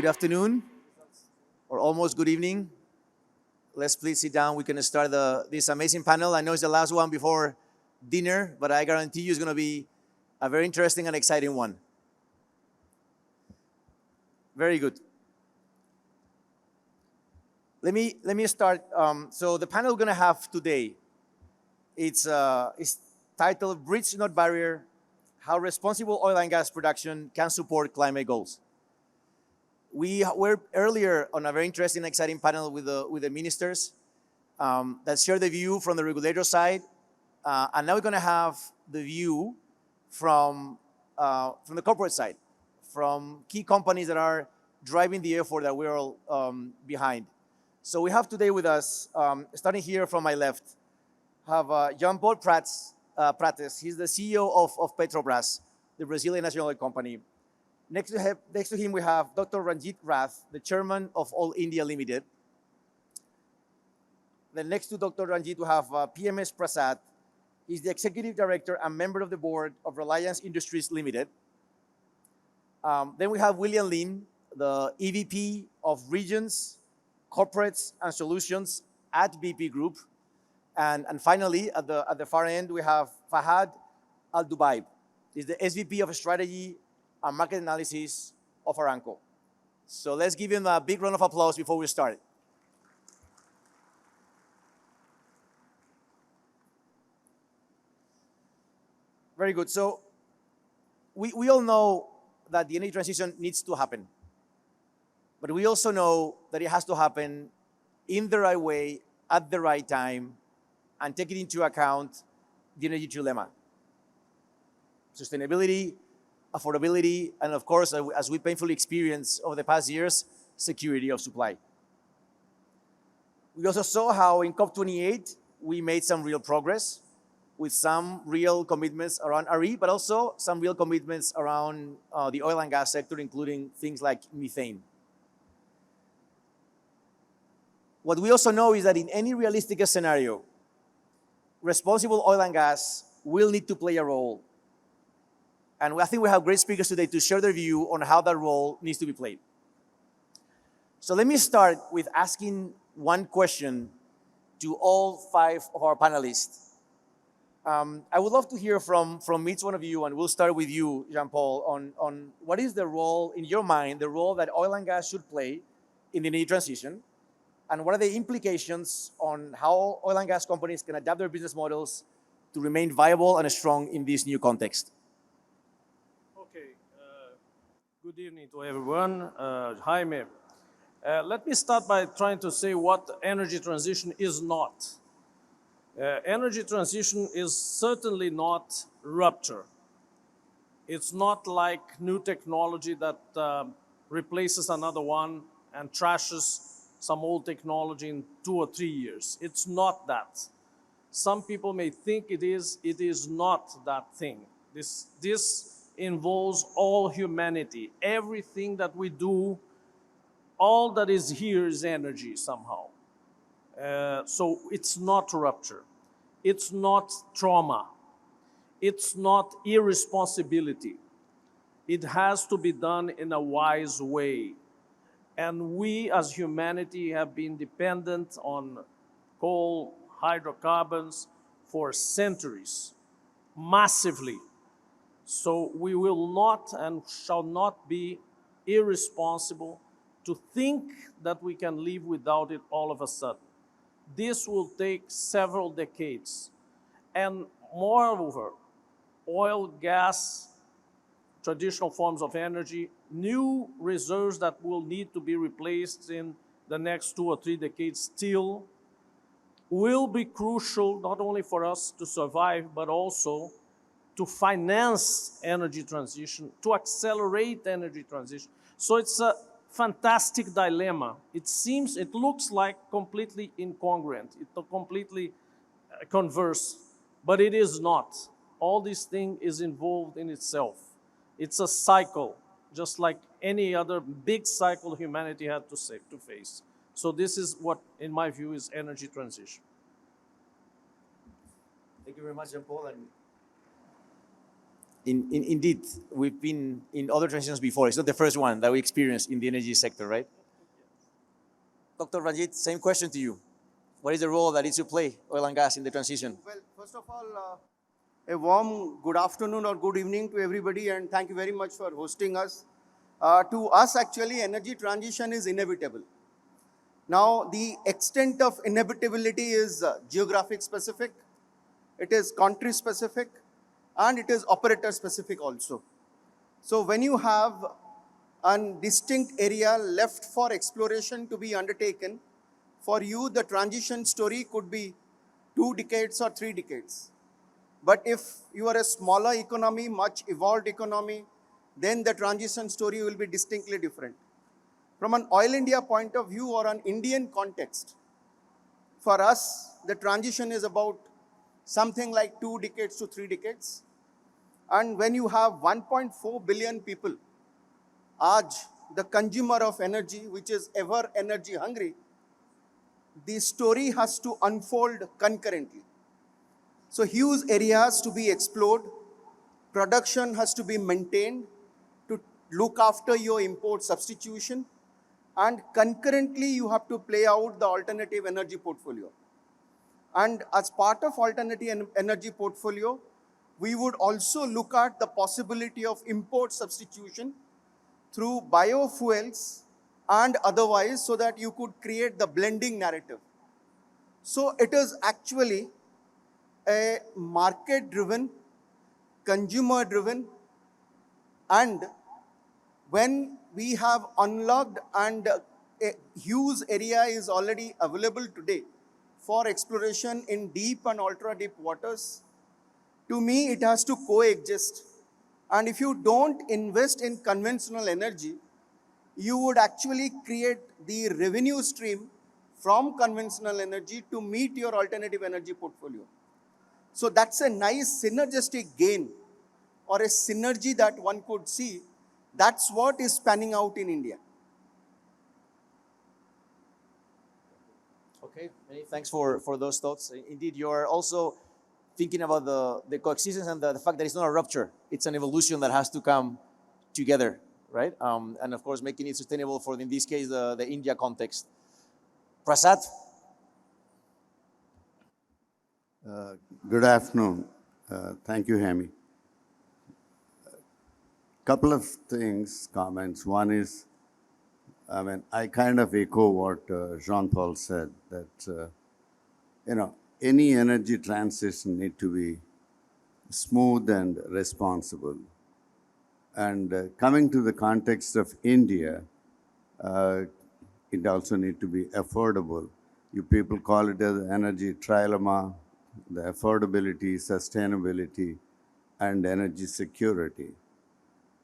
Good afternoon, or almost good evening. Let's please sit down. We can start this amazing panel. I know it's the last one before dinner, but I guarantee you it's going to be a very interesting and exciting one. Very good. Let me start. So the panel we're going to have today, it's titled "Bridge Not Barrier: How Responsible Oil and Gas Production Can Support Climate Goals." We were earlier on a very interesting and exciting panel with the ministers that shared the view from the regulator side, and now we're going to have the view from the corporate side, from key companies that are driving the effort that we're all behind. So we have today with us, starting here from my left, have Jean Paul Prates. He's the CEO of Petrobras, the Brazilian national oil company. Next to him, we have Dr. Ranjit Rath, the chairman of Oil India Limited. Then next to Dr. Ranjit, we have P.M.S Prasad. He's the executive director and member of the board of Reliance Industries Limited. Then we have William Lin, the EVP of Regions, Corporates, and Solutions at BP Group. And finally, at the far end, we have Fahad Al Dhubaib. He's the SVP of Strategy Market Analysis of Aramco. So let's give him a big round of applause before we start. Very good. So we all know that the energy transition needs to happen. But we also know that it has to happen in the right way, at the right time, and taking into account the energy trilemma: sustainability, affordability, and of course, as we painfully experienced over the past years, security of supply. We also saw how in COP28, we made some real progress with some real commitments around RE, but also some real commitments around the oil and gas sector, including things like methane. What we also know is that in any realistic scenario, responsible oil and gas will need to play a role. And I think we have great speakers today to share their view on how that role needs to be played. So let me start with asking one question to all five of our panelists. I would love to hear from each one of you, and we'll start with you, Jean Paul, on what is the role, in your mind, the role that oil and gas should play in the energy transition, and what are the implications on how oil and gas companies can adapt their business models to remain viable and strong in this new context. Good evening to everyone. Jaime, let me start by trying to say what energy transition is not. Energy transition is certainly not rupture. It's not like new technology that replaces another one and trashes some old technology in 2 or 3 years. It's not that. Some people may think it is. It is not that thing. This involves all humanity. Everything that we do, all that is here is energy somehow. So it's not rupture. It's not trauma. It's not irresponsibility. It has to be done in a wise way. And we as humanity have been dependent on coal, hydrocarbons for centuries, massively. So we will not and shall not be irresponsible to think that we can live without it all of a sudden. This will take several decades. And moreover, oil, gas, traditional forms of energy, new reserves that will need to be replaced in the next 2 or 3 decades still will be crucial not only for us to survive, but also to finance energy transition, to accelerate energy transition. So it's a fantastic dilemma. It looks like completely incongruent, it's completely converse, but it is not. All this thing is involved in itself. It's a cycle, just like any other big cycle humanity had to face. So this is what, in my view, is energy transition. Thank you very much, Jean Paul. And Indeed, we've been in other transitions before. It's not the first one that we experienced in the energy sector, right? Dr. Ranjit, same question to you. What is the role that it should play, oil and gas, in the transition? Well, first of all, a warm good afternoon or good evening to everybody, and thank you very much for hosting us. To us, actually, energy transition is inevitable. Now, the extent of inevitability is geographic specific, it is country specific, and it is operator specific also. So when you have a distinct area left for exploration to be undertaken, for you, the transition story could be 2 decades or 3 decades. But if you are a smaller economy, much evolved economy, then the transition story will be distinctly different. From an Oil India point of view or an Indian context, for us, the transition is about something like 2 decades to 3 decades. And when you have 1.4 billion people, aaj, the consumer of energy, which is ever energy hungry, the story has to unfold concurrently. So huge areas to be explored, production has to be maintained to look after your import substitution, and concurrently you have to play out the alternative energy portfolio. And as part of alternative energy portfolio, we would also look at the possibility of import substitution through biofuels and otherwise, so that you could create the blending narrative. So it is actually a market-driven, consumer-driven, and when we have unlocked and a huge area is already available today for exploration in deep and ultra-deep waters, to me it has to coexist. And if you don't invest in conventional energy, you would actually create the revenue stream from conventional energy to meet your alternative energy portfolio. So that's a nice synergistic gain or a synergy that one could see. That's what is panning out in India. Okay, many thanks for those thoughts. Indeed, you are also thinking about the coexistence and the fact that it's not a rupture. It's an evolution that has to come together, right? And of course, making it sustainable for, in this case, the India context. Prasad? Good afternoon. Thank you, Hemi. Couple of things, comments. One is, I kind of echo what Jean Paul said, that, any energy transition need to be smooth and responsible. And coming to the context of India, it also need to be affordable. You people call it as energy trilemma, the affordability, sustainability, and energy security.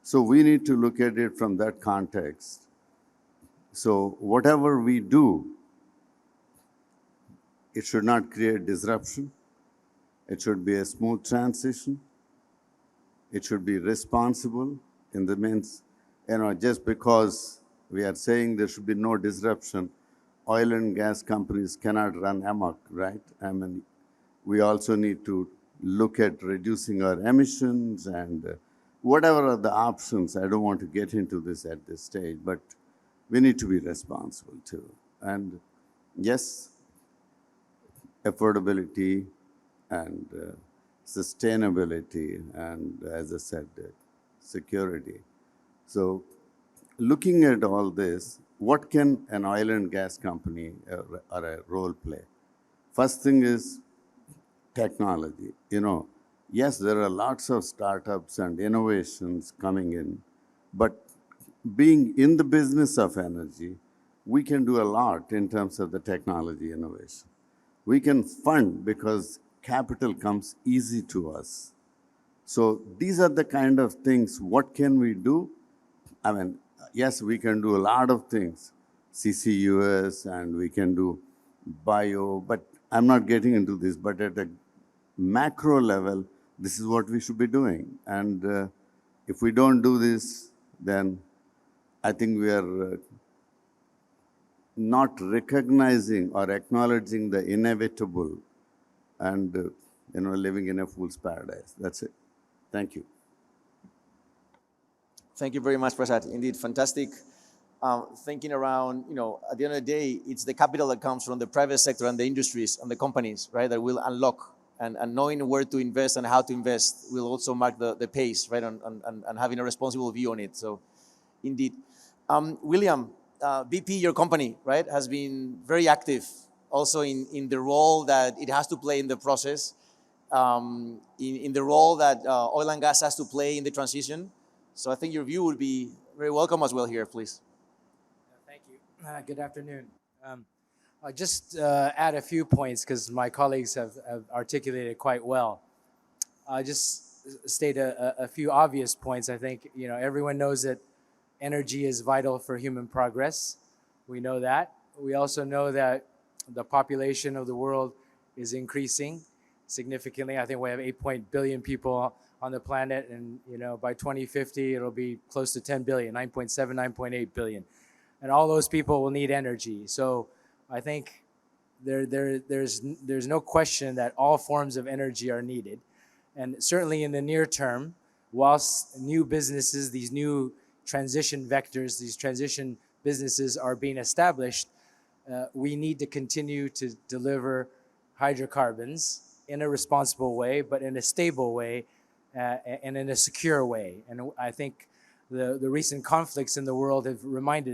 So we need to look at it from that context. So whatever we do, it should not create disruption. It should be a smooth transition. It should be responsible in the means, just because we are saying there should be no disruption, oil and gas companies cannot run amok, right? We also need to look at reducing our emissions and whatever are the options. I don't want to get into this at this stage, but we need to be responsible too. And yes, affordability and sustainability and, as I said, security. So looking at all this, what can an oil and gas company or a role play? First thing is technology. Yes, there are lots of startups and innovations coming in, but being in the business of energy, we can do a lot in terms of the technology innovation. We can fund because capital comes easy to us. So these are the kind of things. What can we do? Yes, we can do a lot of things, CCUS, and we can do bio, but I'm not getting into this. But at a macro level, this is what we should be doing. And if we don't do this, then I think we are not recognizing or acknowledging the inevitable and living in a fool's paradise. That's it. Thank you. Thank you very much, Prasad. Indeed, fantastic thinking around, at the end of the day, it's the capital that comes from the private sector and the industries and the companies, right, that will unlock. And knowing where to invest and how to invest will also mark the pace, right, and having a responsible view on it. So, indeed. William, BP, your company, right, has been very active also in the role that it has to play in the process, in the role that oil and gas has to play in the transition. So I think your view would be very welcome as well here, please. Thank you. Good afternoon. I'll just add a few points because my colleagues have articulated quite well. I'll just state a few obvious points. I think everyone knows that energy is vital for human progress. We know that. We also know that the population of the world is increasing significantly. I think we have 8 billion people on the planet, and by 2050 it'll be close to 10 billion, 9.7, 9.8 billion, and all those people will need energy. So I think there's no question that all forms of energy are needed, and certainly in the near term, whilst new businesses, these new transition vectors, these transition businesses are being established, we need to continue to deliver hydrocarbons in a responsible way, but in a stable way, and in a secure way. And I think the recent conflicts in the world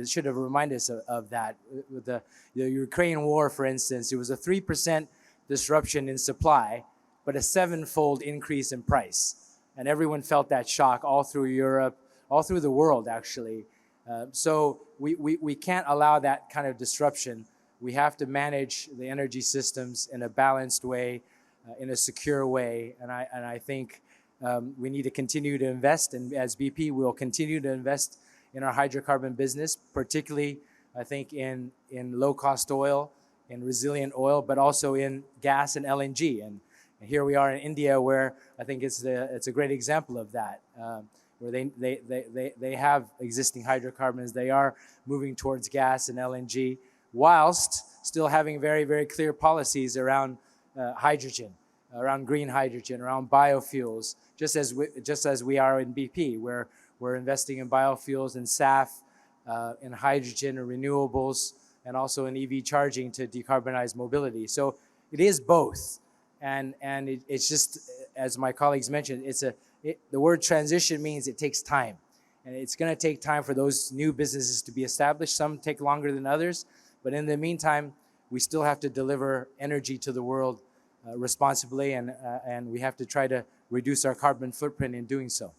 should have reminded us of that. With the Ukraine war, for instance, it was a 3% disruption in supply, but a 7-fold increase in price. And everyone felt that shock all through Europe, all through the world, actually. So we can't allow that kind of disruption. We have to manage the energy systems in a balanced way, in a secure way. And I think we need to continue to invest, and as BP, we'll continue to invest in our hydrocarbon business, particularly, I think, in low-cost oil, in resilient oil, but also in gas and LNG. And here we are in India, where I think it's a great example of that, where they have existing hydrocarbons. They are moving towards gas and LNG, whilst still having very, very clear policies around hydrogen, around green hydrogen, around biofuels, just as we are in BP, where we're investing in biofuels and SAF, in hydrogen and renewables, and also in EV charging to decarbonize mobility. So it is both, and it's just, as my colleagues mentioned, the word transition means it takes time, and it's going to take time for those new businesses to be established. Some take longer than others, but in the meantime, we still have to deliver energy to the world responsibly, and we have to try to reduce our carbon footprint in doing so.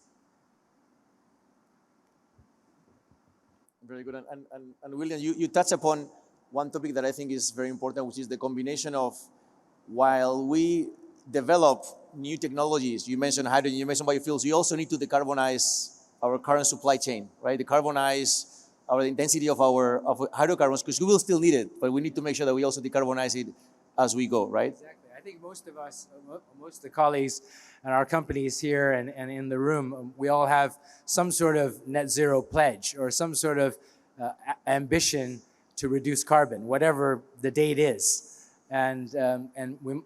Very good. And William, you touch upon one topic that I think is very important, which is the combination of, while we develop new technologies, you mentioned hydrogen, you mentioned biofuels, you also need to decarbonize our current supply chain, right? Decarbonize our intensity of hydrocarbons, because we will still need it, but we need to make sure that we also decarbonize it as we go, right? Exactly. I think most of the colleagues and our companies here and in the room, we all have some sort of net zero pledge or some sort of ambition to reduce carbon, whatever the date is. And we,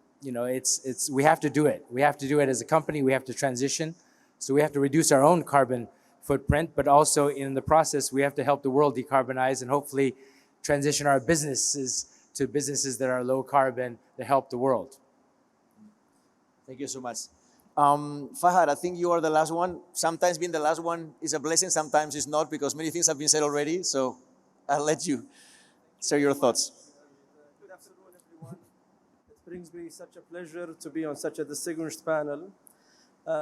we have to do it. We have to do it as a company. We have to transition. So we have to reduce our own carbon footprint, but also in the process, we have to help the world decarbonize and hopefully transition our businesses to businesses that are low carbon to help the world. Thank you so much. Fahad, I think you are the last one. Sometimes being the last one is a blessing, sometimes it's not, because many things have been said already. So I'll let you share your thoughts. Good afternoon, everyone. It brings me such a pleasure to be on such a distinguished panel.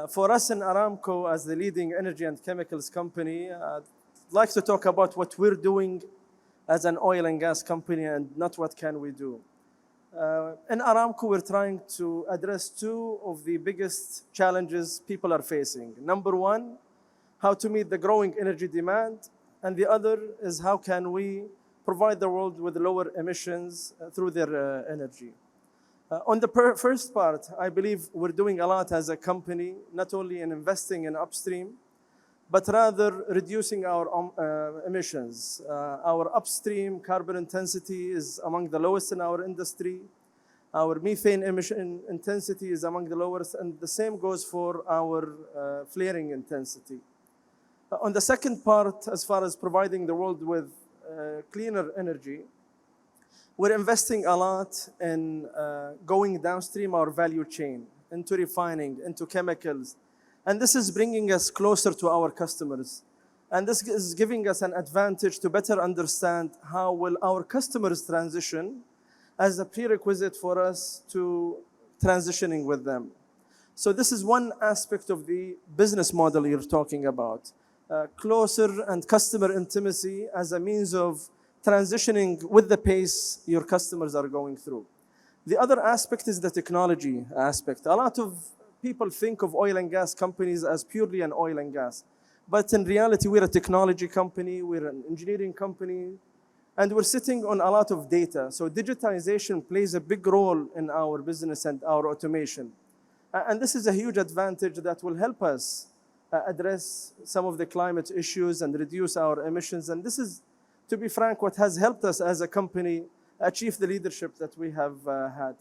For us in Aramco, as the leading energy and chemicals company, I'd like to talk about what we're doing as an oil and gas company and not what can we do. In Aramco, we're trying to address two of the biggest challenges people are facing. Number one, how to meet the growing energy demand, and the other is how can we provide the world with lower emissions through their energy. On the first part, I believe we're doing a lot as a company, not only in investing in upstream, but rather reducing our emissions. Our upstream carbon intensity is among the lowest in our industry. Our methane emission intensity is among the lowest, and the same goes for our flaring intensity. On the second part, as far as providing the world with cleaner energy, we're investing a lot in going downstream our value chain, into refining, into chemicals. And this is bringing us closer to our customers. And this is giving us an advantage to better understand how will our customers transition as a prerequisite for us to transitioning with them. So this is one aspect of the business model you're talking about. Closer and customer intimacy as a means of transitioning with the pace your customers are going through. The other aspect is the technology aspect. A lot of people think of oil and gas companies as purely an oil and gas. But in reality, we're a technology company, we're an engineering company, and we're sitting on a lot of data. So digitization plays a big role in our business and our automation. And this is a huge advantage that will help us address some of the climate issues and reduce our emissions. And this is, to be frank, what has helped us as a company achieve the leadership that we have had.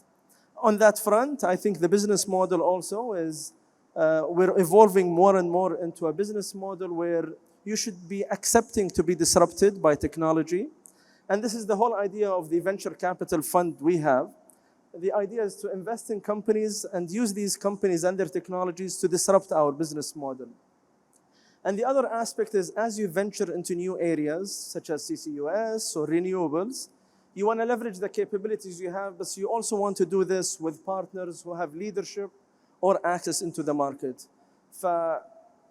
On that front, I think the business model also is, we're evolving more and more into a business model where you should be accepting to be disrupted by technology. And this is the whole idea of the venture capital fund we have. The idea is to invest in companies and use these companies and their technologies to disrupt our business model. And the other aspect is, as you venture into new areas, such as CCUS or renewables, you want to leverage the capabilities you have, but you also want to do this with partners who have leadership or access into the market.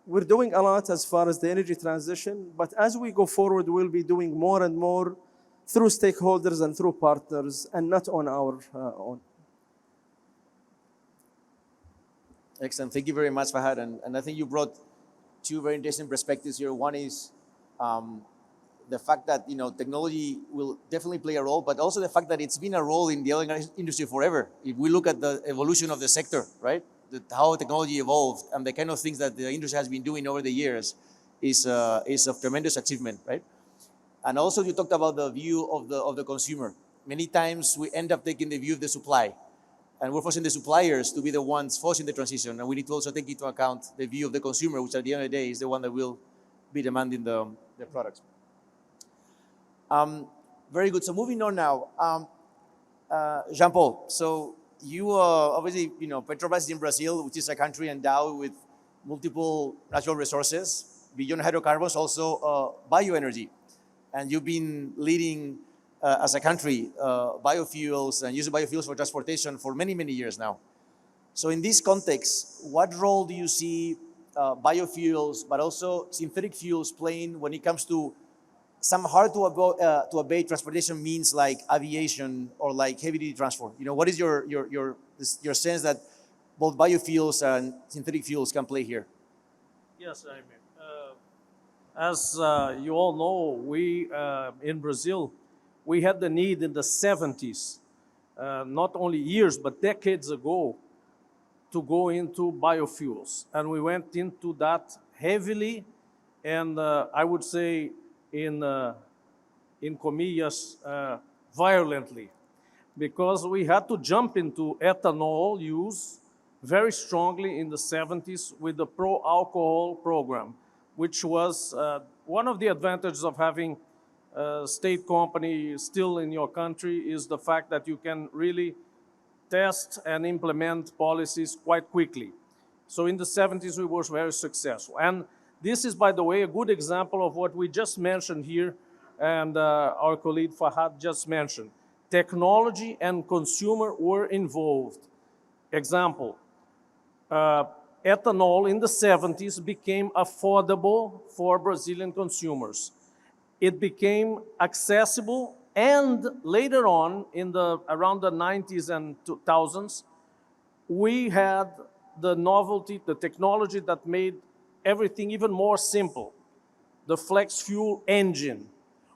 We're doing a lot as far as the energy transition, but as we go forward, we'll be doing more and more through stakeholders and through partners, and not on our own. Excellent. Thank you very much, Fahad. And I think you brought two very interesting perspectives here. One is the fact that technology will definitely play a role, but also the fact that it's been a role in the oil and gas industry forever. If we look at the evolution of the sector, right, how technology evolved and the kind of things that the industry has been doing over the years is of tremendous achievement, right? And also you talked about the view of the consumer. Many times we end up taking the view of the supply, and we're forcing the suppliers to be the ones forcing the transition. And we need to also take into account the view of the consumer, which at the end of the day is the one that will be demanding the products. Very good. So moving on now, Jean Paul. So you obviously, Petrobras is in Brazil, which is a country endowed with multiple natural resources, beyond hydrocarbons, also bioenergy. And you've been leading, as a country, biofuels and using biofuels for transportation for many, many years now. So in this context, what role do you see biofuels, but also synthetic fuels playing when it comes to some hard to abate transportation means like aviation or like heavy-duty transport? What is your sense that both biofuels and synthetic fuels can play here? Yes, I mean, as you all know, we in Brazil, we had the need in the 70s, not only years, but decades ago, to go into biofuels. And we went into that heavily, and I would say in comillas, violently, because we had to jump into ethanol use very strongly in the 70s with the pro-alcohol program, which was one of the advantages of having a state company still in your country is the fact that you can really test and implement policies quite quickly. So in the 70s, we were very successful. And this is, by the way, a good example of what we just mentioned here, and our colleague Fahad just mentioned. Technology and consumer were involved. Example, ethanol in the 70s became affordable for Brazilian consumers. It became accessible, and later on, around the 90s and 2000s, we had the novelty, the technology that made everything even more simple. The flex fuel engine,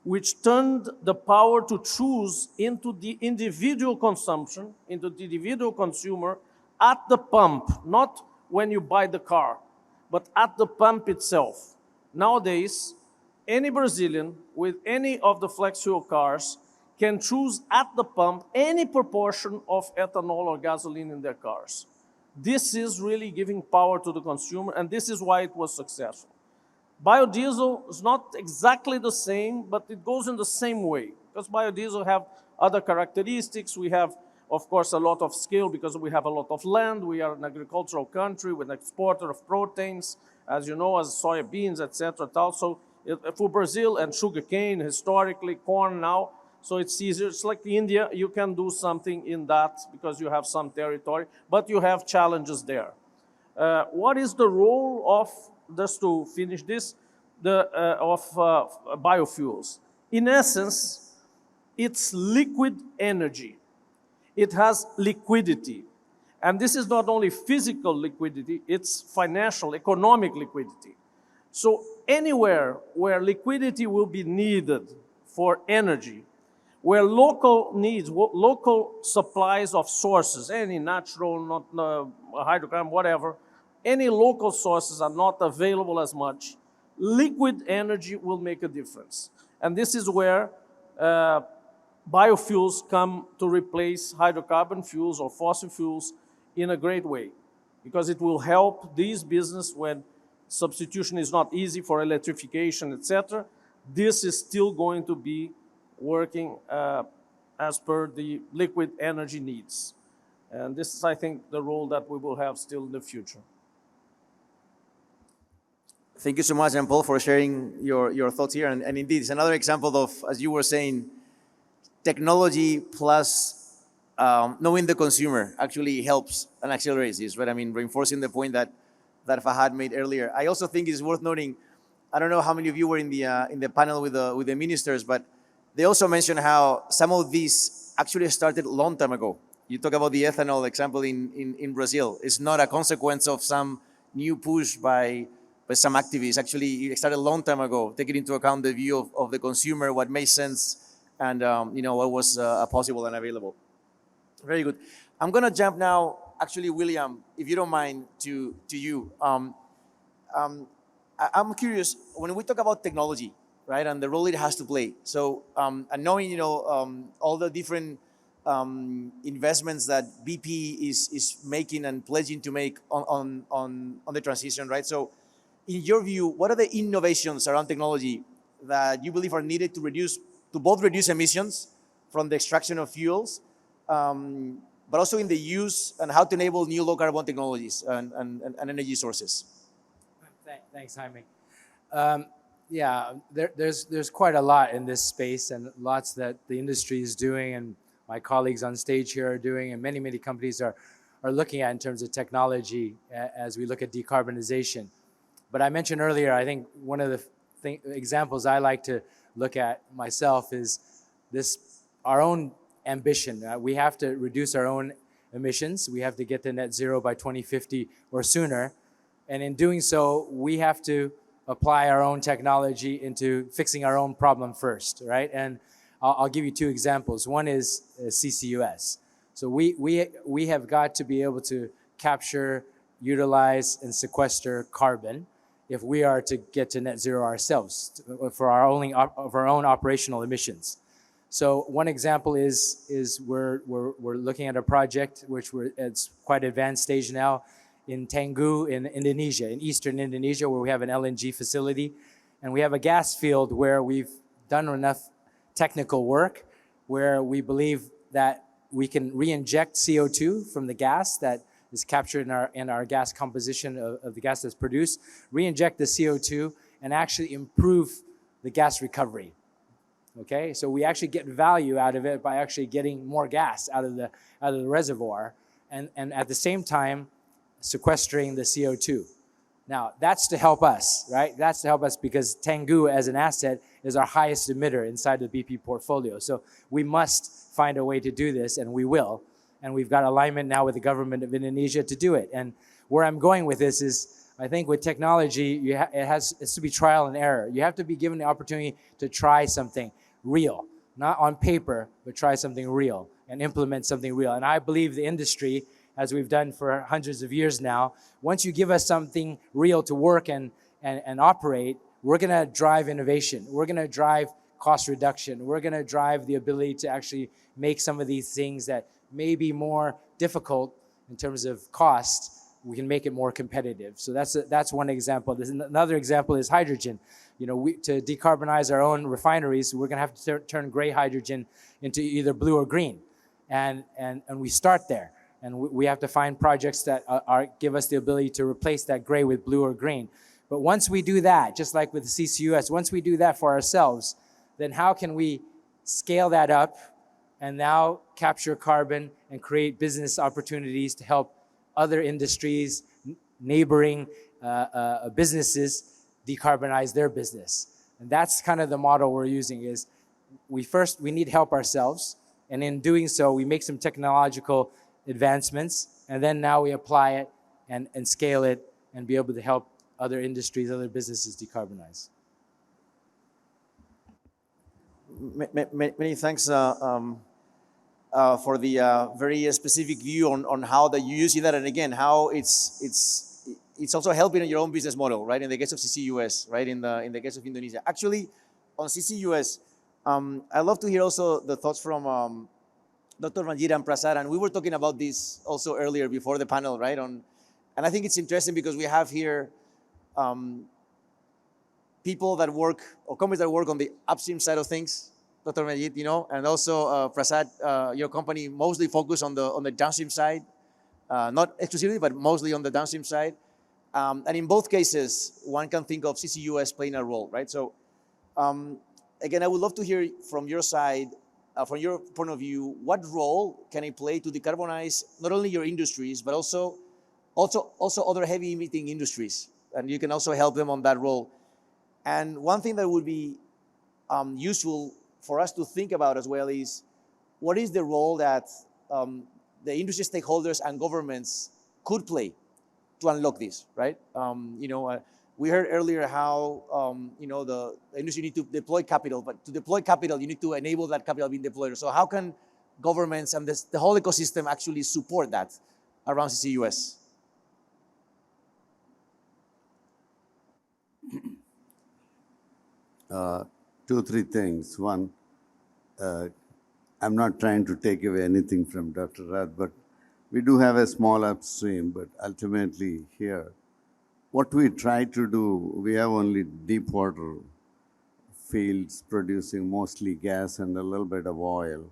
which turned the power to choose into the individual consumption, into the individual consumer at the pump, not when you buy the car, but at the pump itself. Nowadays, any Brazilian with any of the flex fuel cars can choose at the pump any proportion of ethanol or gasoline in their cars. This is really giving power to the consumer, and this is why it was successful. Biodiesel is not exactly the same, but it goes in the same way, because biodiesel have other characteristics. We have, of course, a lot of scale because we have a lot of land. We are an agricultural country with an exporter of proteins, as you know, as soybeans, etc. Also, for Brazil and sugarcane, historically, corn now, so it's easier. It's like India, you can do something in that because you have some territory, but you have challenges there. What is the role of, just to finish this, of biofuels? In essence, it's liquid energy. It has liquidity. And this is not only physical liquidity, it's financial, economic liquidity. So anywhere where liquidity will be needed for energy, where local needs, local supplies of sources, any natural, not hydrocarbon, whatever, any local sources are not available as much, liquid energy will make a difference. And this is where biofuels come to replace hydrocarbon fuels or fossil fuels in a great way, because it will help these businesses when substitution is not easy for electrification, etc. This is still going to be working as per the liquid energy needs. And this is, I think, the role that we will have still in the future. Thank you so much, Jean Paul, for sharing your thoughts here. And indeed, it's another example of, as you were saying, technology plus knowing the consumer actually helps and accelerates this, right? I mean, reinforcing the point that Fahad made earlier. I also think it's worth noting, I don't know how many of you were in the panel with the ministers, but they also mentioned how some of these actually started a long time ago. You talk about the ethanol example in Brazil. It's not a consequence of some new push by some activists. Actually, it started a long time ago, taking into account the view of the consumer, what made sense, and what was possible and available. Very good. I'm going to jump now, actually, William, if you don't mind, to you. I'm curious, when we talk about technology, right, and the role it has to play. So, and knowing, all the different investments that BP is making and pledging to make on the transition, right? So, in your view, what are the innovations around technology that you believe are needed to both reduce emissions from the extraction of fuels, but also in the use and how to enable new low carbon technologies and energy sources? Thanks, Jaime. Yeah, there's quite a lot in this space, and lots that the industry is doing, and my colleagues on stage here are doing, and many companies are looking at in terms of technology as we look at decarbonization. But I mentioned earlier, I think one of the examples I like to look at myself is our own ambition. We have to reduce our own emissions. We have to get to net zero by 2050 or sooner. And in doing so, we have to apply our own technology into fixing our own problem first, right? And I'll give you two examples. One is CCUS. So we have got to be able to capture, utilize, and sequester carbon if we are to get to net zero ourselves for our own operational emissions. So one example is we're looking at a project it's quite advanced stage now in Tangguh in Indonesia, in eastern Indonesia, where we have an LNG facility, and we have a gas field where we've done enough technical work where we believe that we can re-inject CO2 from the gas that is captured in our gas composition of the gas that's produced, re-inject the CO2 and actually improve the gas recovery. Okay, so we actually get value out of it by actually getting more gas out of the reservoir, and at the same time sequestering the CO2. Now that's to help us, right? That's to help us because Tangguh as an asset is our highest emitter inside the BP portfolio. So we must find a way to do this, and we will. And we've got alignment now with the government of Indonesia to do it. And where I'm going with this is, I think with technology, it has to be trial and error. You have to be given the opportunity to try something real, not on paper, but try something real and implement something real. And I believe the industry, as we've done for hundreds of years now, once you give us something real to work and operate, we're gonna drive innovation. We're gonna drive cost reduction. We're gonna drive the ability to actually make some of these things that may be more difficult in terms of cost, we can make it more competitive. So that's one example. Another example is hydrogen. You know, to decarbonize our own refineries, we're going to have to turn gray hydrogen into either blue or green, and we start there. And we have to find projects that give us the ability to replace that gray with blue or green. But once we do that, just like with the CCUS, once we do that for ourselves, then how can we scale that up and now capture carbon and create business opportunities to help other industries, neighboring businesses decarbonize their business? And that's kind of the model we're using is we need help ourselves. And in doing so, we make some technological advancements, and then now we apply it and scale it and be able to help other industries, other businesses decarbonize. Many thanks for the very specific view on how that you see that, and again, how it's also helping in your own business model, right? In the case of CCUS, right? In the case of Indonesia. Actually, on CCUS, I'd love to hear also the thoughts from Dr. Ranjit and Prasad, and we were talking about this also earlier before the panel, right? And I think it's interesting because we have here people that work, or companies that work on the upstream side of things, Dr. Ranjit, you know, and also Prasad, your company mostly focused on the downstream side, not exclusively, but mostly on the downstream side. And in both cases, one can think of CCUS playing a role, right? So again, I would love to hear from your side, from your point of view, what role can it play to decarbonize not only your industries, but also other heavy emitting industries? And you can also help them on that role. And one thing that would be useful for us to think about as well is what is the role that the industry stakeholders and governments could play to unlock this, right? You know, we heard earlier how you know the industry need to deploy capital, but to deploy capital, you need to enable that capital being deployed. So how can governments and the whole ecosystem actually support that around CCUS? Two, three things. One, I'm not trying to take away anything from Dr. Rath, but we do have a small upstream, but ultimately here, what we try to do, we have only deep water fields producing mostly gas and a little bit of oil.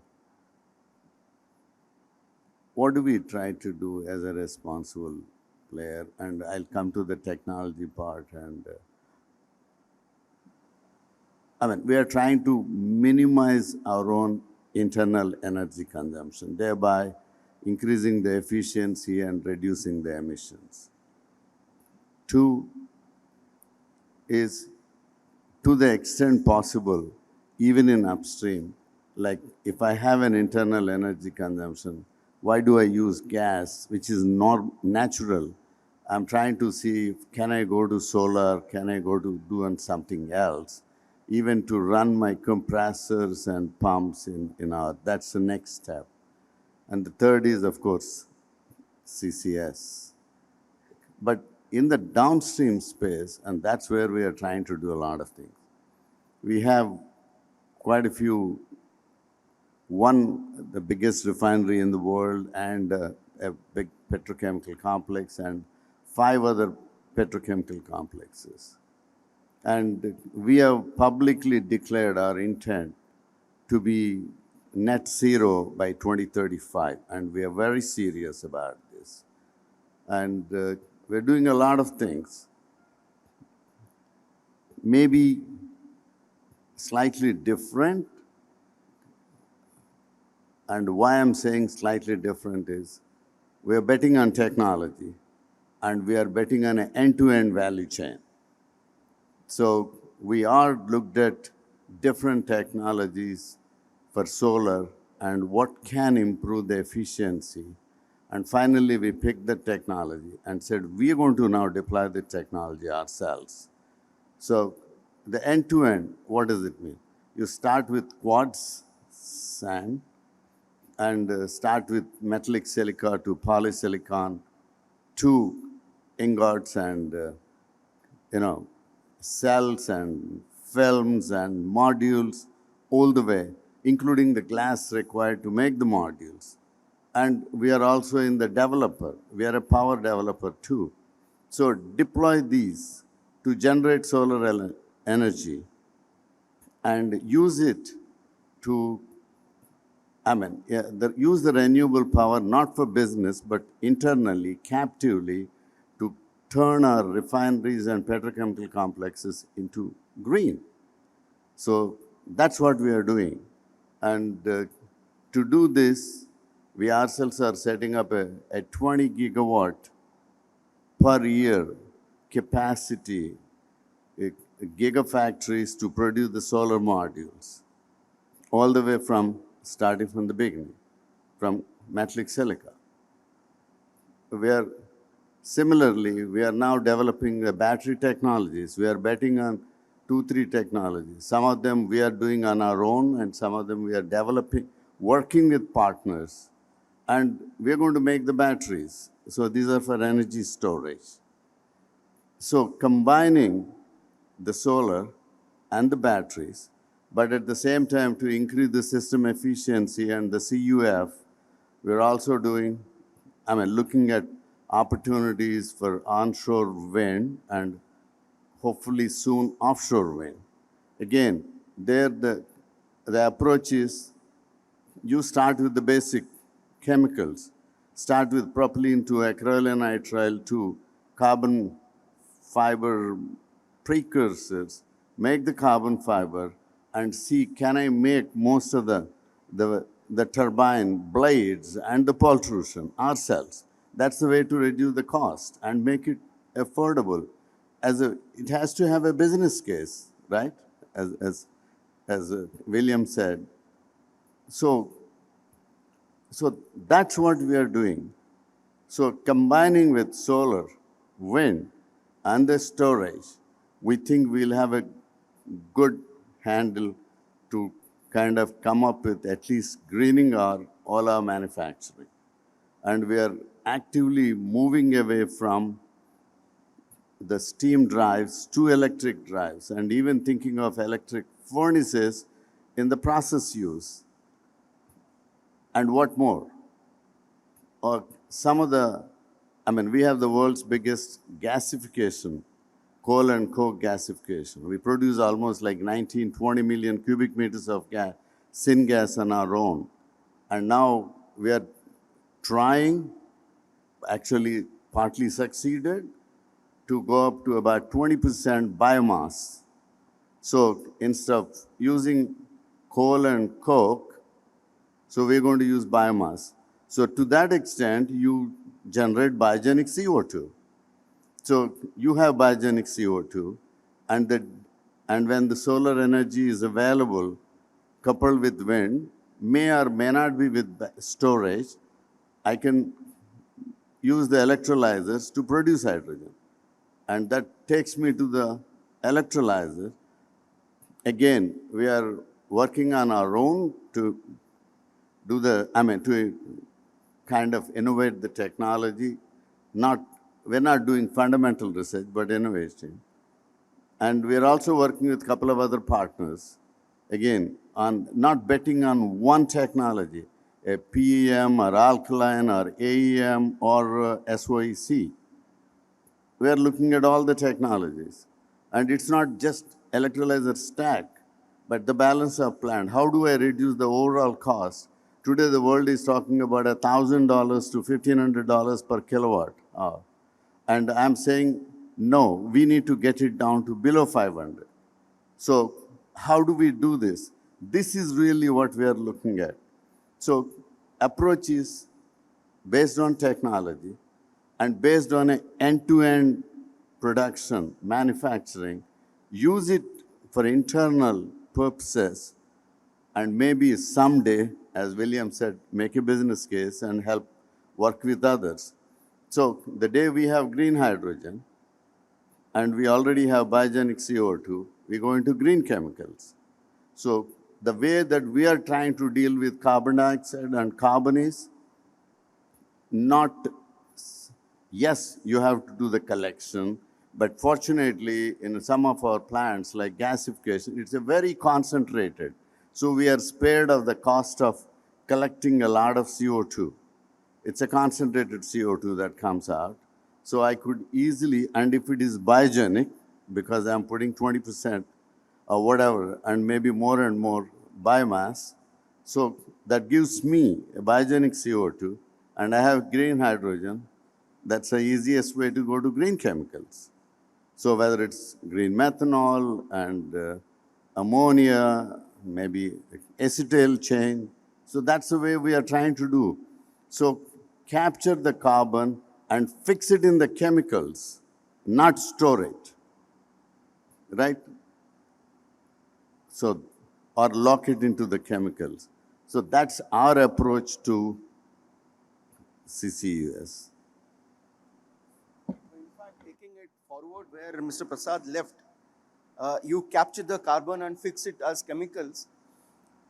What do we try to do as a responsible player? And I'll come to the technology part. And I mean, we are trying to minimize our own internal energy consumption, thereby increasing the efficiency and reducing the emissions. Two is, to the extent possible, even in upstream, like if I have an internal energy consumption, why do I use gas, which is not natural? I'm trying to see, can I go to solar? Can I go to doing something else? Even to run my compressors and pumps in our, that's the next step. And the third is, of course, CCS. But in the downstream space, and that's where we are trying to do a lot of things. We have quite a few, the biggest refinery in the world and a big petrochemical complex and 5 other petrochemical complexes. And we have publicly declared our intent to be net zero by 2035, and we are very serious about this. And we're doing a lot of things, maybe slightly different. And why I'm saying slightly different is we're betting on technology, and we are betting on an end-to-end value chain. So we are looked at different technologies for solar and what can improve the efficiency. And finally, we picked the technology and said, we are going to now deploy the technology ourselves. So the end-to-end, what does it mean? You start with quartz sand and start with metallic silica to polysilicon to ingots and cells and films and modules all the way, including the glass required to make the modules. And we are also in the developer. We are a power developer too. So deploy these to generate solar energy and use it to, use the renewable power not for business, but internally, captively, to turn our refineries and petrochemical complexes into green. So that's what we are doing. And to do this, we ourselves are setting up a 20 gigawatt per year capacity gigafactories to produce the solar modules, all the way from starting from the beginning, from metallic silica. Similarly, we are now developing the battery technologies. We are betting on 2, 3 technologies. Some of them we are doing on our own, and some of them we are developing, working with partners. And we are going to make the batteries. So these are for energy storage. So combining the solar and the batteries, but at the same time to increase the system efficiency and the CUF, we're also looking at opportunities for onshore wind and hopefully soon offshore wind. Again, there the approach is you start with the basic chemicals, start with propylene to acrylonitrile to carbon fiber precursors, make the carbon fiber, and see, can I make most of the turbine blades and the pultrusion ourselves? That's the way to reduce the cost and make it affordable. It has to have a business case, right? As William said. So that's what we are doing. So combining with solar, wind, and the storage, we think we'll have a good handle to kind of come up with at least greening all our manufacturing. And we are actively moving away from the steam drives to electric drives, and even thinking of electric furnaces in the process use. And what more? Or some of the, we have the world's biggest gasification, coal and coke gasification. We produce almost like 19, 20 million cubic meters of syngas on our own. And now we are trying, actually partly succeeded, to go up to about 20% biomass. So instead of using coal and coke, so we're going to use biomass. So to that extent, you generate biogenic CO2. So you have biogenic CO2, and when the solar energy is available, coupled with wind, may or may not be with storage, I can use the electrolyzers to produce hydrogen. And that takes me to the electrolyzer. Again, we are working on our own to do to kind of innovate the technology. We're not doing fundamental research, but innovation. And we're also working with a couple of other partners, again, on not betting on one technology, a PEM or alkaline or AEM or SOEC. We are looking at all the technologies. And it's not just electrolyzer stack, but the balance of plant. How do I reduce the overall cost? Today, the world is talking about $1,000 to $1,500 per kilowatt hour. And I'm saying, no, we need to get it down to below 500. So how do we do this? This is really what we are looking at. So approach is based on technology and based on an end-to-end production, manufacturing, use it for internal purposes, and maybe someday, as William said, make a business case and help work with others. So the day we have green hydrogen, and we already have biogenic CO2, we go into green chemicals. So the way that we are trying to deal with carbon dioxide and carbon is not, yes, you have to do the collection, but fortunately, in some of our plants, like gasification, it's a very concentrated. So we are spared of the cost of collecting a lot of CO2. it's a concentrated CO2 that comes out. So I could easily, and if it is biogenic, because I'm putting 20% or whatever, and maybe more and more biomass, so that gives me a biogenic CO2, and I have green hydrogen. That's the easiest way to go to green chemicals. So whether it's green methanol and ammonia, maybe acetyl chain, so that's the way we are trying to do. So capture the carbon and fix it in the chemicals, not store it, right? So, or lock it into the chemicals. So that's our approach to CCUS. In fact, taking it forward where Mr. Prasad left, you capture the carbon and fix it as chemicals.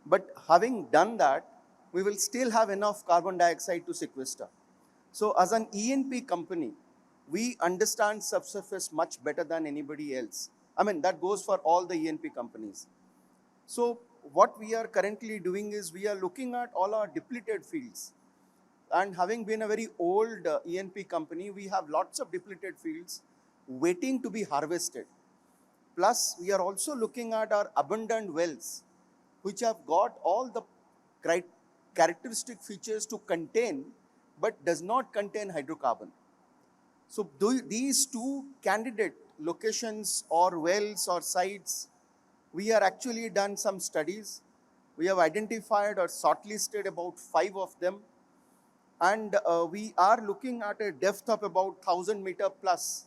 But having done that, we will still have enough carbon dioxide to sequester. So as an E&P company, we understand subsurface much better than anybody else. I mean, that goes for all the E&P companies. So what we are currently doing is we are looking at all our depleted fields. And having been a very old E&P company, we have lots of depleted fields waiting to be harvested. Plus, we are also looking at our abundant wells, which have got all the characteristic features to contain, but does not contain hydrocarbon. So these two candidate locations or wells or sites, we have actually done some studies. We have identified or shortlisted about 5 of them. And we are looking at a depth of about 1,000 meter plus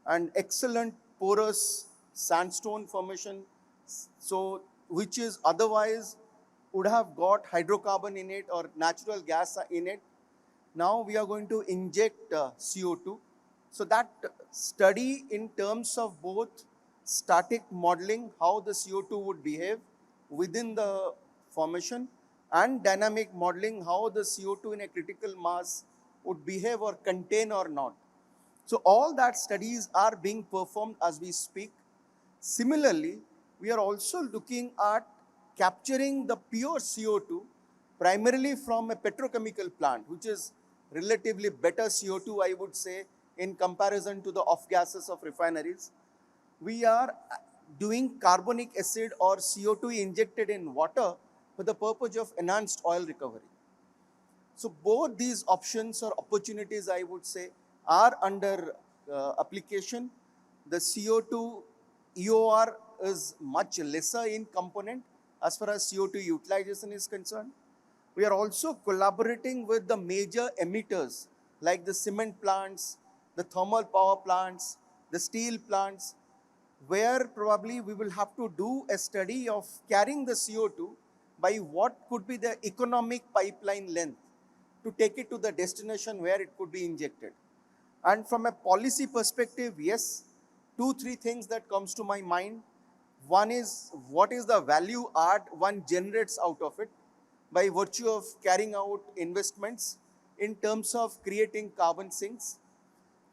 and excellent porous sandstone formation, so which is otherwise would have got hydrocarbon in it or natural gas in it. Now we are going to inject CO2. So that study in terms of both static modeling, how the CO2 would behave within the formation, and dynamic modeling, how the CO2 in a critical mass would behave or contain or not. So all that studies are being performed as we speak. Similarly, we are also looking at capturing the pure CO2 primarily from a petrochemical plant, which is relatively better CO2, I would say, in comparison to the off gases of refineries. We are doing carbonic acid or CO2 injected in water for the purpose of enhanced oil recovery. So both these options or opportunities, I would say, are under application. The CO2 EOR is much lesser in component as far as CO2 utilization is concerned. We are also collaborating with the major emitters like the cement plants, the thermal power plants, the steel plants, where probably we will have to do a study of carrying the CO2 by what could be the economic pipeline length to take it to the destination where it could be injected. And from a policy perspective, yes, 2-3 things that comes to my mind. One is, what is the value add one generates out of it by virtue of carrying out investments in terms of creating carbon sinks?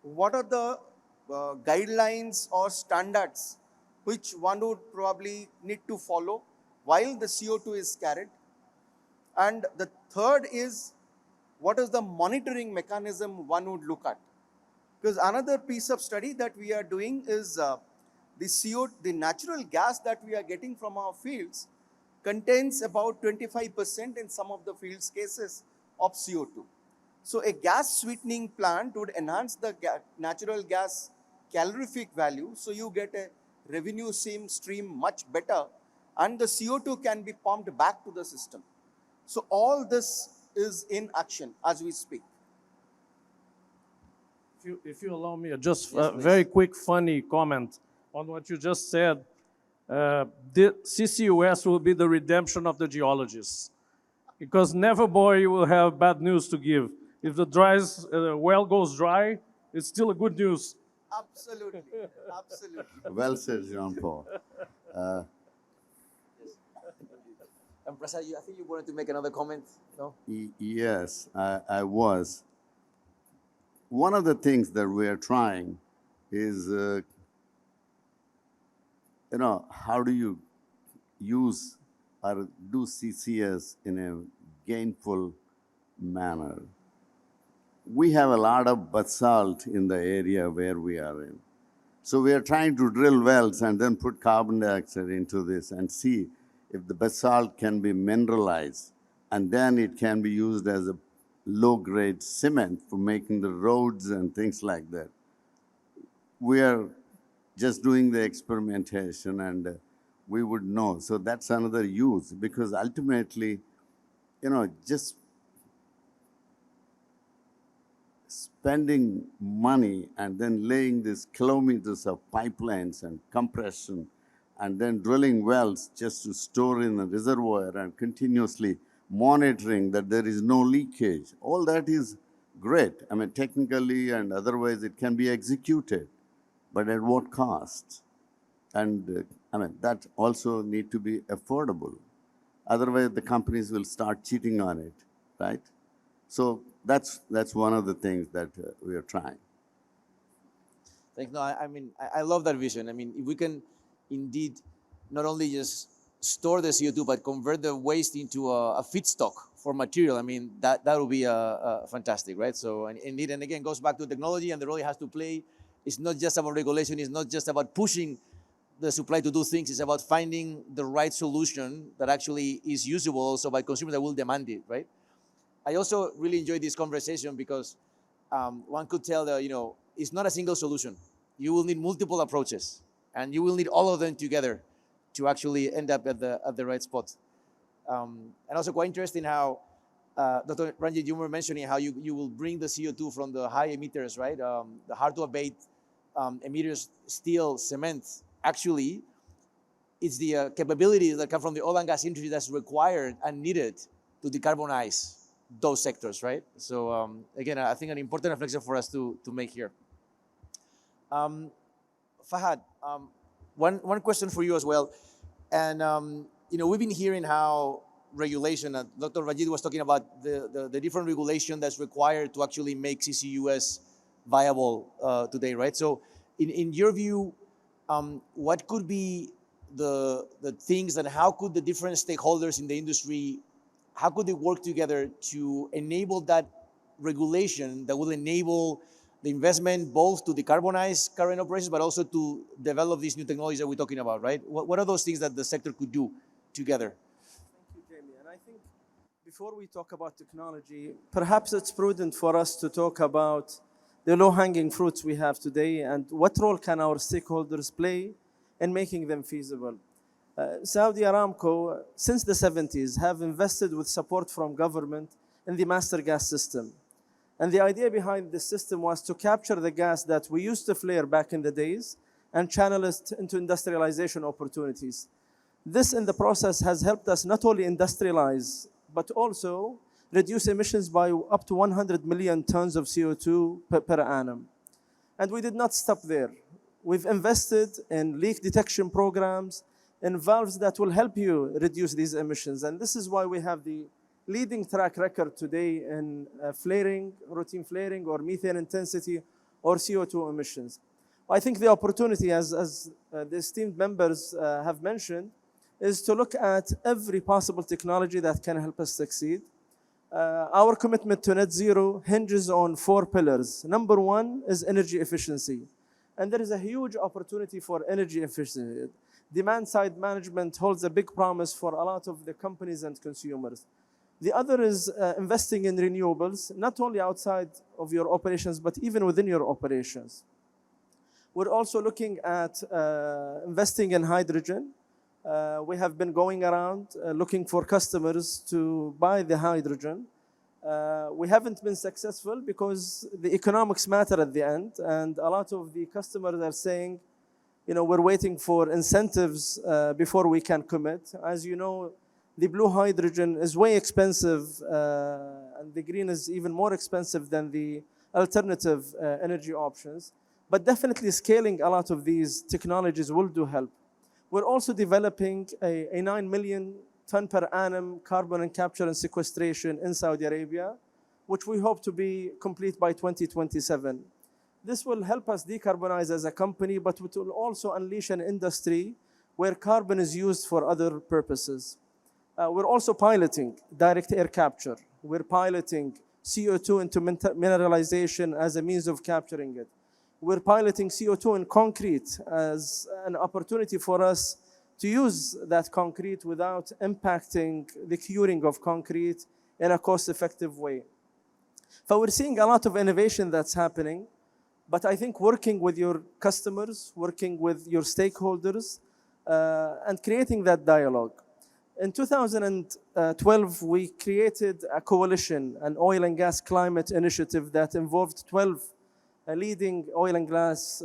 What are the guidelines or standards which one would probably need to follow while the CO2 is carried? And the third is, what is the monitoring mechanism one would look at? Because another piece of study that we are doing is the natural gas that we are getting from our fields contains about 25% in some of the fields cases of CO2. So a gas sweetening plant would enhance the natural gas calorific value, so you get a revenue stream much better, and the CO2 can be pumped back to the system. So all this is in action as we speak. If you allow me, just a very quick, funny comment on what you just said. The CCUS will be the redemption of the geologists, because never, boy, you will have bad news to give. If the well goes dry, it's still a good news. Absolutely, absolutely. Well said, Jean Paul. Prasad, I think you wanted to make another comment, no? Yes, I was. One of the things that we are trying is, how do you use or do CCS in a gainful manner? we have a lot of basalt in the area where we are in. So we are trying to drill wells and then put carbon dioxide into this and see if the basalt can be mineralized, and then it can be used as a low-grade cement for making the roads and things like that. We are just doing the experimentation, and we would know. So that's another use, because ultimately, just spending money and then laying these kilometers of pipelines and compression and then drilling wells just to store in a reservoir and continuously monitoring that there is no leakage. All that is great. I mean, technically and otherwise it can be executed, but at what cost? And that also need to be affordable. Otherwise, the companies will start cheating on it, right? So that's one of the things that we are trying. Thanks. No, I love that vision. I mean, if we can indeed not only just store the CO2, but convert the waste into a feedstock for material, I mean, that would be fantastic, right? So, and indeed, and again, goes back to technology and the role it has to play. It's not just about regulation. It's not just about pushing the supply to do things. It's about finding the right solution that actually is usable also by consumers that will demand it, right? I also really enjoyed this conversation because one could tell that, it's not a single solution. You will need multiple approaches, and you will need all of them together to actually end up at the right spot. And also quite interesting how, Dr. Ranjit, you were mentioning how you will bring the CO2 from the high emitters, right? The hard to abate emitters, steel, cement. Actually, it's the capabilities that come from the oil and gas industry that's required and needed to decarbonize those sectors, right? So again, I think an important reflection for us to make here. Fahad, one question for you as well. And we've been hearing how regulation, Dr. Ranjit was talking about the different regulation that's required to actually make CCUS viable today, right? So in your view, what could be the things, and how could the different stakeholders in the industry, how could they work together to enable that regulation that will enable the investment both to decarbonize current operations, but also to develop these new technologies that we're talking about, right? What are those things that the sector could do together? Thank you, Jamie. And I think before we talk about technology, perhaps it's prudent for us to talk about the low-hanging fruits we have today and what role can our stakeholders play in making them feasible. Saudi Aramco, since the 70s, have invested with support from government in the master gas system. And the idea behind this system was to capture the gas that we used to flare back in the days and channel it into industrialization opportunities. This, in the process, has helped us not only industrialize, but also reduce emissions by up to 100 million tons of CO2 per annum. And we did not stop there. We've invested in leak detection programs, in valves that will help you reduce these emissions. And this is why we have the leading track record today in flaring, routine flaring, or methane intensity, or CO2 emissions. I think the opportunity, as the esteemed members have mentioned, is to look at every possible technology that can help us succeed. Our commitment to net zero hinges on 4 pillars. Number 1 is energy efficiency. And there is a huge opportunity for energy efficiency. Demand side management holds a big promise for a lot of the companies and consumers. The other is investing in renewables, not only outside of your operations, but even within your operations. We're also looking at investing in hydrogen. We have been going around looking for customers to buy the hydrogen. We haven't been successful because the economics matter at the end, and a lot of the customers are saying, we're waiting for incentives before we can commit. As you know, the blue hydrogen is way expensive, and the green is even more expensive than the alternative energy options. But definitely scaling a lot of these technologies will do help. We're also developing a 9 million ton per annum carbon capture and sequestration in Saudi Arabia, which we hope to be complete by 2027. This will help us decarbonize as a company, but it will also unleash an industry where carbon is used for other purposes. We're also piloting direct air capture. We're piloting CO2 into mineralization as a means of capturing it. We're piloting CO2 in concrete as an opportunity for us to use that concrete without impacting the curing of concrete in a cost-effective way. So we're seeing a lot of innovation that's happening, but I think working with your customers, working with your stakeholders, and creating that dialogue. In 2012, we created a coalition, an oil and gas climate initiative that involved 12 leading oil and gas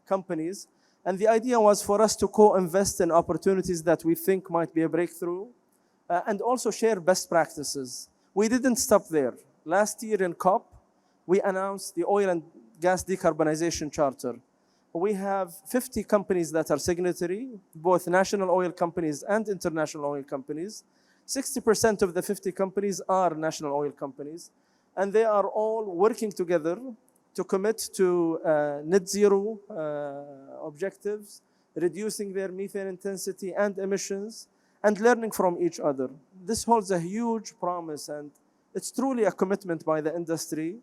companies. And the idea was for us to co-invest in opportunities that we think might be a breakthrough and also share best practices. We didn't stop there. Last year in COP, we announced the Oil and Gas Decarbonization Charter. We have 50 companies that are signatory, both national oil companies and international oil companies. 60% of the 50 companies are national oil companies, and they are all working together to commit to net zero objectives, reducing their methane intensity and emissions, and learning from each other. This holds a huge promise, and it's truly a commitment by the industry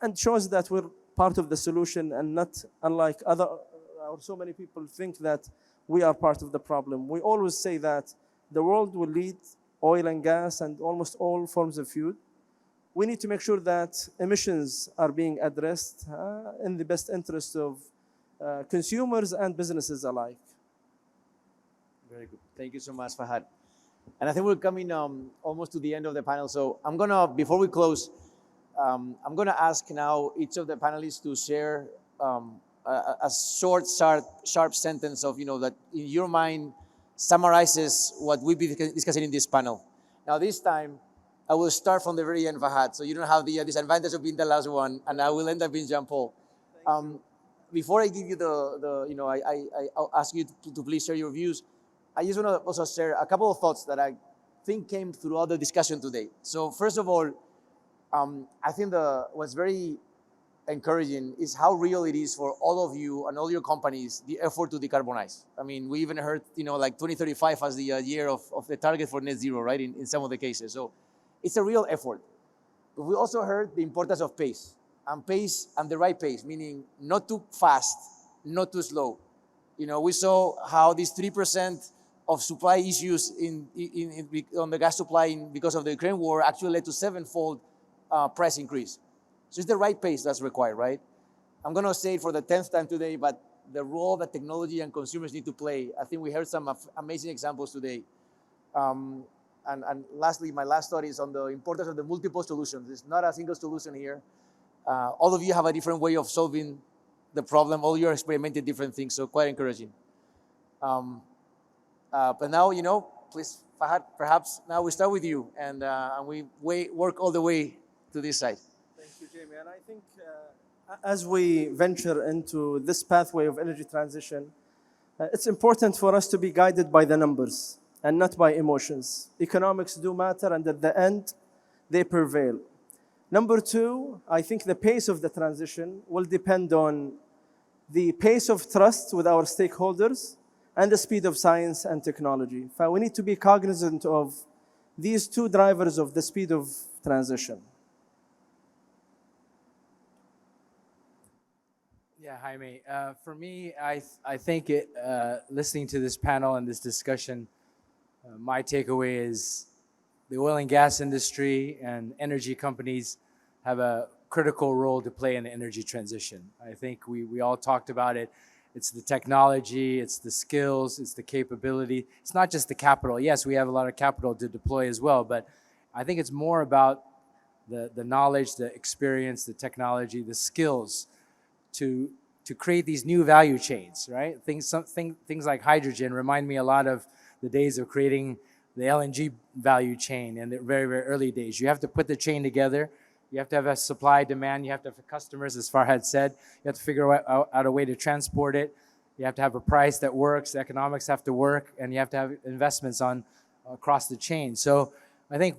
and shows that we're part of the solution and not unlike other, or so many people think that we are part of the problem. We always say that the world will lead oil and gas and almost all forms of fuel. We need to make sure that emissions are being addressed in the best interest of consumers and businesses alike. Very good. Thank you so much, Fahad. And I think we're coming almost to the end of the panel. So I'm gonna, before we close, I'm gonna ask now each of the panelists to share a short, sharp sentence of, that in your mind summarizes what we've been discussing in this panel. Now this time, I will start from the very end, Fahad, so you don't have the disadvantage of being the last one, and I will end up being Jean Paul. Before I give you I'll ask you to please share your views. I just want to also share a couple of thoughts that I think came throughout the discussion today. So first of all, I think what's very encouraging is how real it is for all of you and all your companies, the effort to decarbonize. I mean, we even heard, like 2035 as the year of the target for net zero, right, in some of the cases. So it's a real effort. But we also heard the importance of pace and the right pace, meaning not too fast, not too slow. We saw how these 3% of supply issues on the gas supply because of the Ukraine war actually led to 7-fold price increase. So it's the right pace that's required, right? I'm going to say it for the 10th time today, but the role that technology and consumers need to play, I think we heard some amazing examples today. And lastly, my last thought is on the importance of the multiple solutions. It's not a single solution here. All of you have a different way of solving the problem. All you are experimenting different things, so quite encouraging. But now, please, Fahad, perhaps now we start with you, and we work all the way to this side. Thank you, Jamie. And I think as we venture into this pathway of energy transition, it's important for us to be guided by the numbers and not by emotions. Economics do matter, and at the end, they prevail. Number two, I think the pace of the transition will depend on the pace of trust with our stakeholders and the speed of science and technology. So we need to be cognizant of these two drivers of the speed of transition. Yeah, Jaime. For me, I think listening to this panel and this discussion, my takeaway is the oil and gas industry and energy companies have a critical role to play in the energy transition. I think we all talked about it. It's the technology, it's the skills, it's the capability. It's not just the capital. Yes, we have a lot of capital to deploy as well, but I think it's more about the knowledge, the experience, the technology, the skills to create these new value chains, right? Things like hydrogen remind me a lot of the days of creating the LNG value chain in the very, very early days. You have to put the chain together. You have to have a supply, demand. You have to have customers, as Farhad said. You have to figure out a way to transport it. You have to have a price that works. The economics have to work. And you have to have investments across the chain. So I think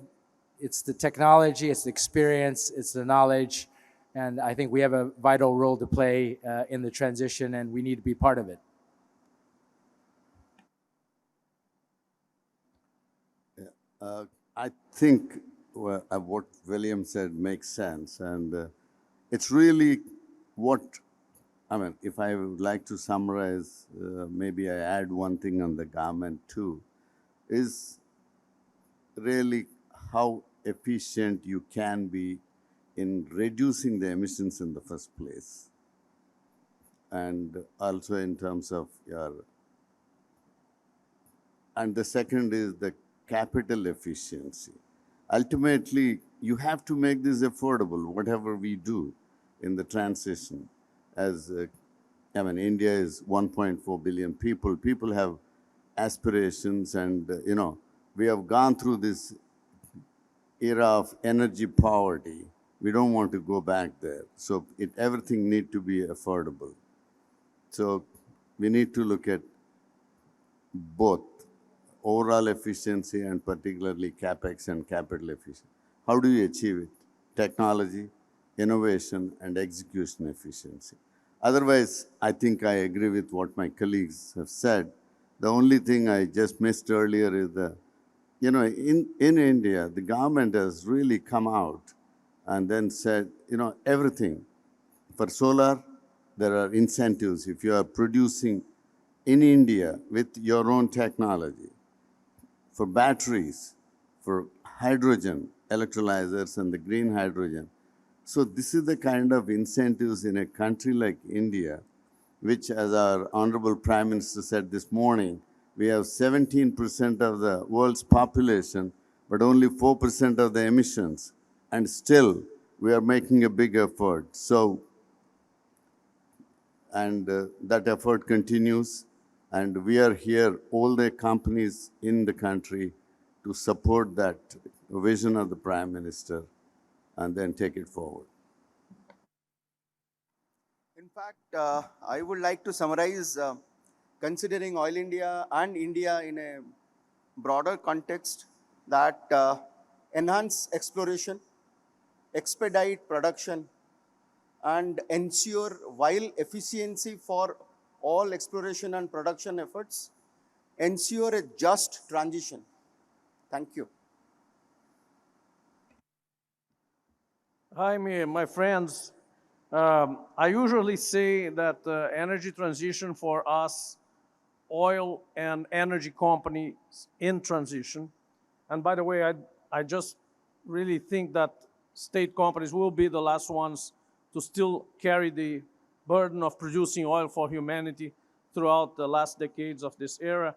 it's the technology, it's the experience, it's the knowledge. And I think we have a vital role to play in the transition, and we need to be part of it. I think what William said makes sense. And it's really what, I mean, if I would like to summarize, maybe I add one thing on the garment too, is really how efficient you can be in reducing the emissions in the first place. And also in terms of your, and the second is the capital efficiency. Ultimately, you have to make this affordable, whatever we do in the transition. As I mean, India is 1.4 billion people. People have aspirations, and we have gone through this era of energy poverty. We don't want to go back there. So everything needs to be affordable. So we need to look at both overall efficiency and particularly CapEx and capital efficiency. How do you achieve it? Technology, innovation, and execution efficiency. Otherwise, I think I agree with what my colleagues have said. The only thing I just missed earlier is in India, the government has really come out and then said, everything. For solar, there are incentives. If you are producing in India with your own technology, for batteries, for hydrogen electrolyzers and the green hydrogen. So this is the kind of incentives in a country like India, which, as our Honorable Prime Minister said this morning, we have 17% of the world's population, but only 4% of the emissions. And still, we are making a big effort. So, and that effort continues. And we are here, all the companies in the country, to support that vision of the Prime Minister and then take it forward. In fact, I would like to summarize, considering Oil India and India in a broader context, that enhance exploration, expedite production, and ensure while efficiency for all exploration and production efforts, ensure a just transition. Thank you. Hi, my friends. I usually say that energy transition for us, oil and energy companies in transition, and by the way, I just really think that state companies will be the last ones to still carry the burden of producing oil for humanity throughout the last decades of this era.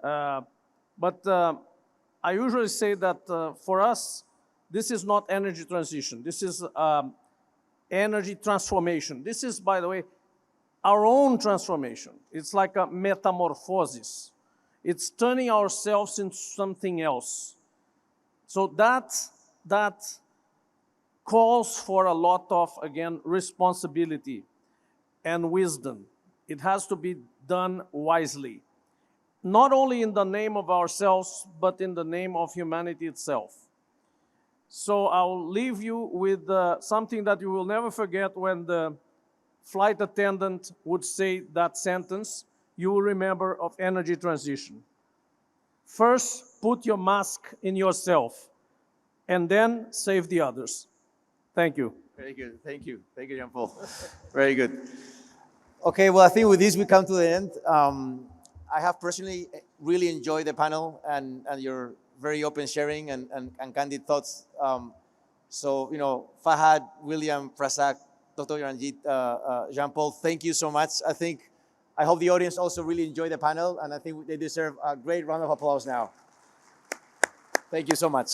But I usually say that for us, this is not energy transition. This is energy transformation. This is, by the way, our own transformation. It's like a metamorphosis. It's turning ourselves into something else. So that calls for a lot of, again, responsibility and wisdom. It has to be done wisely, not only in the name of ourselves, but in the name of humanity itself. So I'll leave you with something that you will never forget. When the flight attendant would say that sentence, you will remember of energy transition. First, put your mask in yourself, and then save the others. Thank you. Very good. Thank you. Thank you, Jean Paul. Very good. Okay, well, I think with this we come to the end. I have personally really enjoyed the panel and your very open sharing and candid thoughts. So, Fahad, William, Prasad, Dr. Ranjit, Jean Paul, thank you so much. I hope the audience also really enjoyed the panel, and I think they deserve a great round of applause now. Thank you so much.